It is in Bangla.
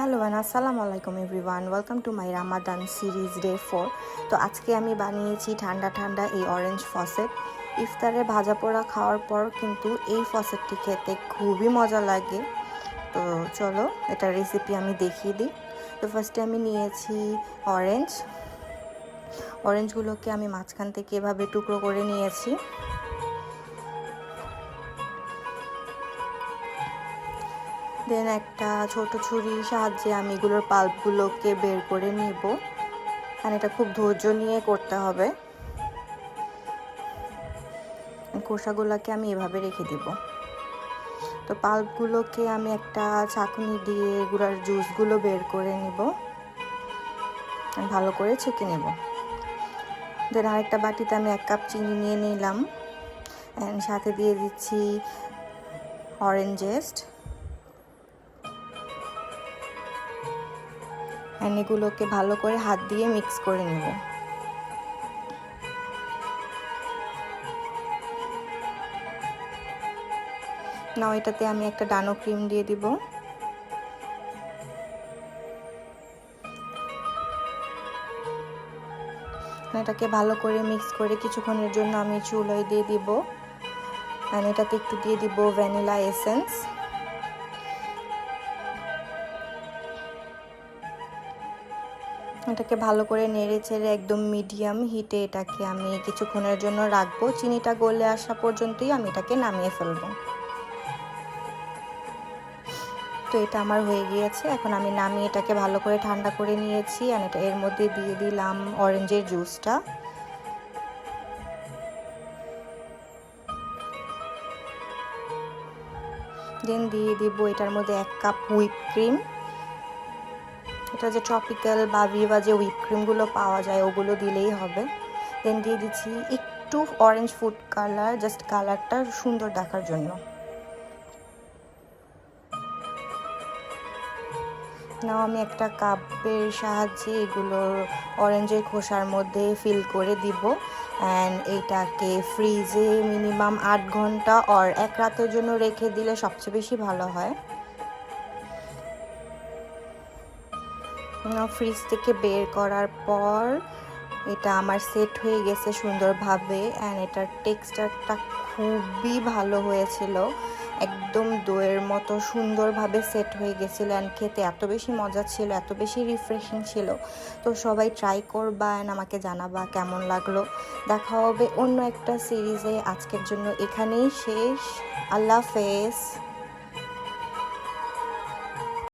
হ্যালো অ্যান্ড আসসালামু আলাইকুম everyone, welcome to my Ramadan series day 4। তো আজকে আমি বানিয়েছি ঠান্ডা ঠান্ডা এই অরেঞ্জ ফসেট। ইফতারে ভাজা পোড়া খাওয়ার পর কিন্তু এই ফসেটটি খেতে খুবই মজা লাগে। তো চলো এটার রেসিপি আমি দেখিয়ে দিই। তো ফার্স্টে আমি নিয়েছি অরেঞ্জগুলোকে আমি মাঝখান থেকে এভাবে টুকরো করে নিয়েছি। দেন একটা ছোট ছুরির সাহায্যে আমি এগুলোর পাল্পগুলোকে বের করে নিব, আর এটা খুব ধৈর্য নিয়ে করতে হবে। খোসাগুলোকে আমি এভাবে রেখে দিব। তো পাল্পগুলোকে আমি একটা ছাঁকনি দিয়ে এগুলোর জুসগুলো বের করে নিব, ভালো করে ছেঁকে নেব। দেন আরেকটা বাটিতে আমি 1 কাপ চিনি নিয়ে নিলাম, অ্যান্ড সাথে দিয়ে দিচ্ছি অরেঞ্জ জেস্ট, অ্যান্ড এগুলোকে ভালো করে হাত দিয়ে মিক্স করে নেব। নাও এটাতে আমি একটা ডানো ক্রিম দিয়ে দিব। এটাকে ভালো করে মিক্স করে কিছুক্ষণের জন্য আমি চুলায় দিয়ে দিব, আর এটাতে একটু দিয়ে দিব ভ্যানিলা এসেন্স। এটাকে ভালো করে নেড়ে চেড়ে একদম মিডিয়াম হিটে এটাকে আমি কিছুক্ষণের জন্য রাখবো। চিনিটা গলে আসা পর্যন্তই আমি এটাকে নামিয়ে ফেলবো। তো এটা আমার হয়ে গিয়েছে। এখন আমি নামিয়ে এটাকে ভালো করে ঠান্ডা করে নিয়েছি, আর এটা এর মধ্যে দিয়ে দিলাম অরেঞ্জের জুসটা। দেন দিয়ে দিব এটার মধ্যে 1 কাপ হুইপ ক্রিম। এটা যে ট্রপিক্যাল বা ভিভা যে হুইপ ক্রিমগুলো পাওয়া যায় ওগুলো দিলেই হবে। দেন দিয়ে দিচ্ছি একটু অরেঞ্জ ফুড কালার, জাস্ট কালারটা সুন্দর দেখার জন্য। নাও আমি একটা কাপের সাহায্যে এগুলোর অরেঞ্জের খোসার মধ্যে ফিল করে দিব, অ্যান্ড এইটাকে ফ্রিজে মিনিমাম 8 ঘন্টা আর 1 রাতের জন্য রেখে দিলে সবচেয়ে বেশি ভালো হয়। ফ্রিজ থেকে বের করার পর এটা আমার সেট হয়ে গেছে সুন্দরভাবে, অ্যান্ড এটার টেক্সচারটা খুবই ভালো হয়েছিল, একদম দইয়ের মতো সুন্দরভাবে সেট হয়ে গেছিলো, অ্যান্ড খেতে এত বেশি মজা ছিল, এত বেশি রিফ্রেশিং ছিল। তো সবাই ট্রাই করবা অ্যান্ড আমাকে জানাবা কেমন লাগলো। দেখা হবে অন্য একটা সিরিজে। আজকের জন্য এখানেই শেষ। আল্লাহ হাফেজ।